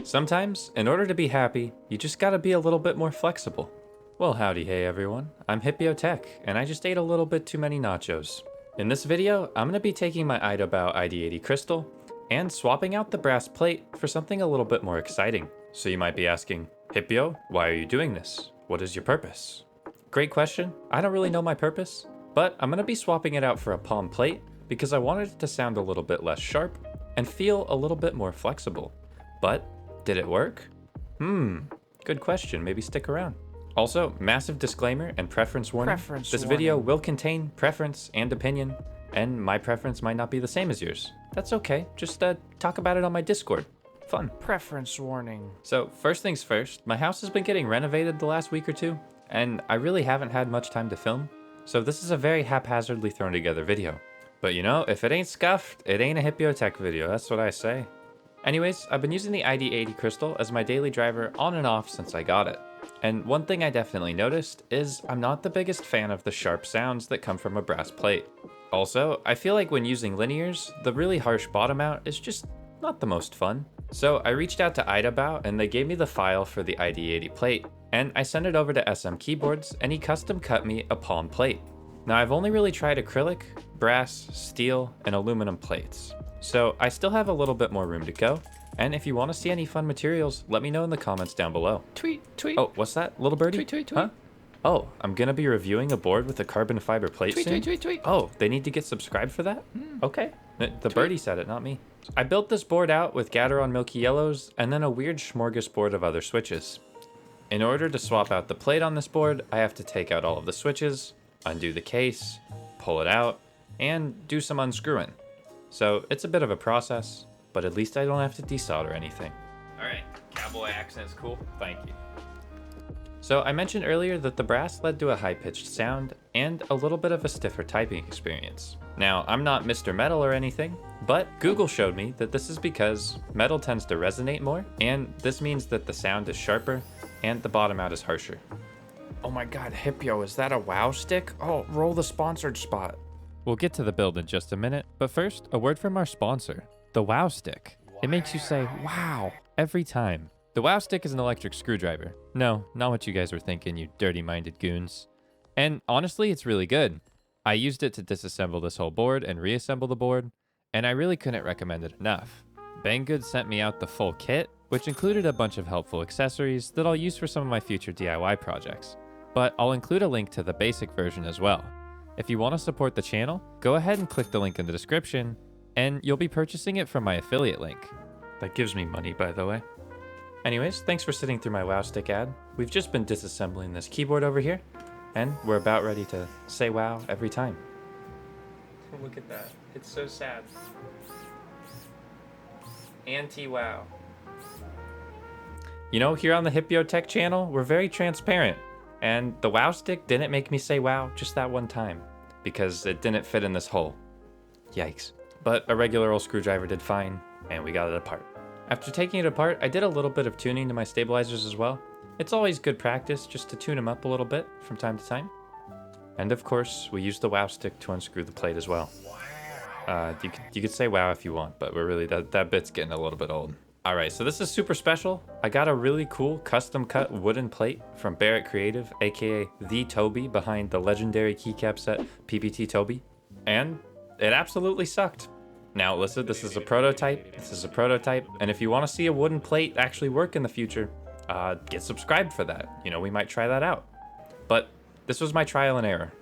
Sometimes, in order to be happy, you just gotta be a little bit more flexible. Well, howdy hey everyone, I'm Hipyo Tech, and I just ate a little bit too many nachos. In this video, I'm gonna be taking my Idobao Id80 Crystal and swapping out the brass plate for something a little bit more exciting. So you might be asking, Hipyo, why are you doing this? What is your purpose? Great question. I don't really know my purpose, but I'm gonna be swapping it out for a Pom Plate because I wanted it to sound a little bit less sharp and feel a little bit more flexible. But did it work? Good question. Maybe stick around. Also, massive disclaimer and preference warning. This video will contain preference and opinion, and my preference might not be the same as yours. That's okay. Just talk about it on my Discord. Fun. Preference warning. So first things first, my house has been getting renovated the last week or two, and I really haven't had much time to film, so this is a very haphazardly thrown together video. But you know, if it ain't scuffed, it ain't a Hipyo Tech video, that's what I say. Anyways, I've been using the Id80 Crystal as my daily driver on and off since I got it. And one thing I definitely noticed is I'm not the biggest fan of the sharp sounds that come from a brass plate. Also, I feel like when using linears, the really harsh bottom out is just not the most fun. So I reached out to Idobao and they gave me the file for the Id80 plate, and I sent it over to Smkeyboards and he custom cut me a Pom Plate. Now I've only really tried acrylic, brass, steel, and aluminum plates. So I still have a little bit more room to go, and if you want to see any fun materials, let me know in the comments down below. Tweet. Oh, what's that, little birdie? Tweet. Huh? Oh, I'm gonna be reviewing a board with a carbon fiber plate soon? Tweet. Oh, they need to get subscribed for that? Okay. The birdie said it, not me. I built this board out with Gateron Milky Yellows and then a weird smorgasbord of other switches. In order to swap out the plate on this board, I have to take out all of the switches, undo the case, pull it out, and do some unscrewing. So it's a bit of a process, but at least I don't have to desolder anything. All right, cowboy accent's cool, thank you. So I mentioned earlier that the brass led to a high-pitched sound and a little bit of a stiffer typing experience. Now, I'm not Mr. Metal or anything, but Google showed me that this is because metal tends to resonate more, and this means that the sound is sharper and the bottom out is harsher. Oh my god, Hipyo, is that a Wowstick? Oh, roll the sponsored spot. We'll get to the build in just a minute, but first, a word from our sponsor, the Wowstick. It makes you say, wow, every time. The Wowstick is an electric screwdriver. No, not what you guys were thinking, you dirty-minded goons. And honestly, it's really good. I used it to disassemble this whole board and reassemble the board, and I really couldn't recommend it enough. Banggood sent me out the full kit, which included a bunch of helpful accessories that I'll use for some of my future DIY projects. But I'll include a link to the basic version as well. If you want to support the channel, go ahead and click the link in the description, and you'll be purchasing it from my affiliate link. That gives me money, by the way. Anyways, thanks for sitting through my Wowstick ad. We've just been disassembling this keyboard over here, and we're about ready to say wow every time. Look at that. It's so sad. Anti-wow. You know, here on the Hipyo Tech channel, we're very transparent. And the Wowstick didn't make me say wow just that one time, because it didn't fit in this hole. Yikes. But a regular old screwdriver did fine, and we got it apart. After taking it apart, I did a little bit of tuning to my stabilizers as well. It's always good practice just to tune them up a little bit from time to time. And of course, we used the Wowstick to unscrew the plate as well. You could say wow if you want, but we're really, that bit's getting a little bit old. Alright, so this is super special. I got a really cool custom cut wooden plate from Barrett Creative, aka the Toby behind the legendary keycap set PPT Toby. And it absolutely sucked. Now listen, this is a prototype, and if you want to see a wooden plate actually work in the future, get subscribed for that. You know, we might try that out. But this was my trial and error.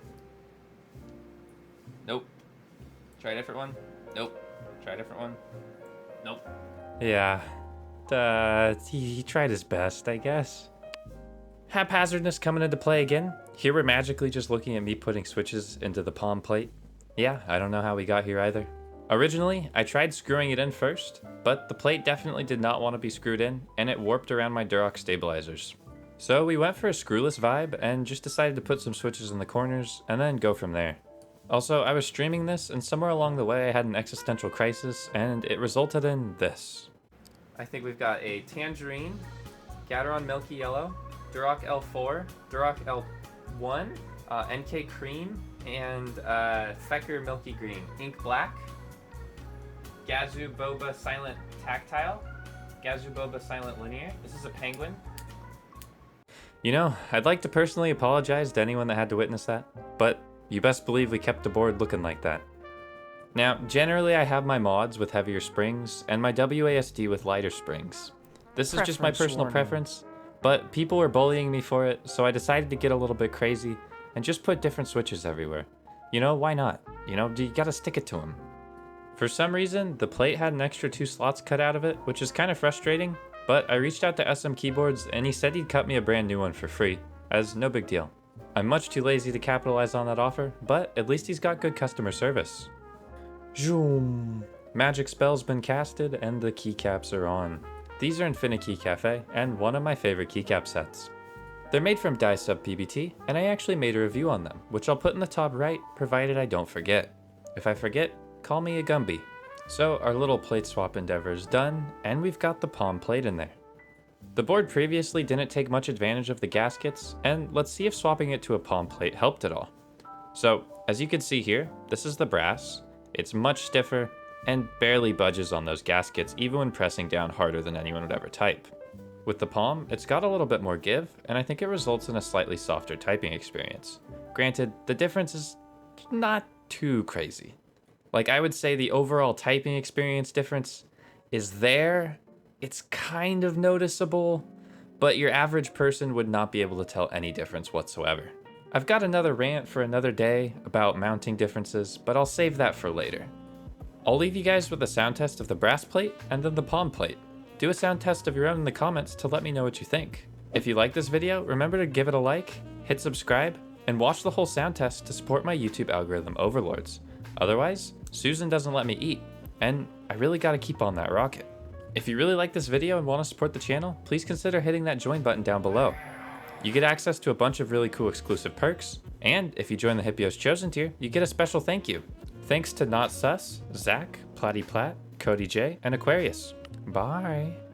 Nope. Try a different one. Nope. Try a different one. Nope. Yeah. He tried his best, I guess. Haphazardness coming into play again. Here we're magically just looking at me putting switches into the Pom Plate. Yeah, I don't know how we got here either. Originally, I tried screwing it in first, but the plate definitely did not want to be screwed in, and it warped around my Durock stabilizers. So we went for a screwless vibe and just decided to put some switches in the corners and then go from there. Also, I was streaming this, and somewhere along the way I had an existential crisis, and it resulted in this. I think we've got a Tangerine, Gateron Milky Yellow, Durock L4, Durock L1, NK Cream, and Fecker Milky Green. Ink Black, Gazoo Boba Silent Tactile, Gazuboba Silent Linear. This is a penguin. You know, I'd like to personally apologize to anyone that had to witness that, but you best believe we kept the board looking like that. Now, generally I have my mods with heavier springs, and my WASD with lighter springs. This is just my personal preference, but people were bullying me for it, so I decided to get a little bit crazy and just put different switches everywhere. You know, why not? You know, you gotta stick it to them. For some reason, the plate had an extra 2 slots cut out of it, which is kind of frustrating, but I reached out to Smkeyboards and he said he'd cut me a brand new one for free, as no big deal. I'm much too lazy to capitalize on that offer, but at least he's got good customer service. Zoom. Magic spell's been casted and the keycaps are on. These are Infinity Cafe and one of my favorite keycap sets. They're made from dye sub PBT, and I actually made a review on them, which I'll put in the top right, provided I don't forget. If I forget, call me a Gumby. So our little plate swap endeavor is done, and we've got the Pom Plate in there. The board previously didn't take much advantage of the gaskets, and let's see if swapping it to a Pom Plate helped at all. So, as you can see here, this is the brass. It's much stiffer, and barely budges on those gaskets even when pressing down harder than anyone would ever type. With the Pom, it's got a little bit more give, and I think it results in a slightly softer typing experience. Granted, the difference is not too crazy. Like, I would say the overall typing experience difference is there. It's kind of noticeable, but your average person would not be able to tell any difference whatsoever. I've got another rant for another day about mounting differences, but I'll save that for later. I'll leave you guys with a sound test of the brass plate and then the Pom Plate. Do a sound test of your own in the comments to let me know what you think. If you like this video, remember to give it a like, hit subscribe, and watch the whole sound test to support my YouTube algorithm overlords. Otherwise, Susan doesn't let me eat, and I really gotta keep on that rocket. If you really like this video and want to support the channel, please consider hitting that join button down below. You get access to a bunch of really cool exclusive perks, and if you join the Hipyo's Chosen tier, you get a special thank you. Thanks to Not Sus, Zach, Platty Platt, Cody J, and Aquarius. Bye.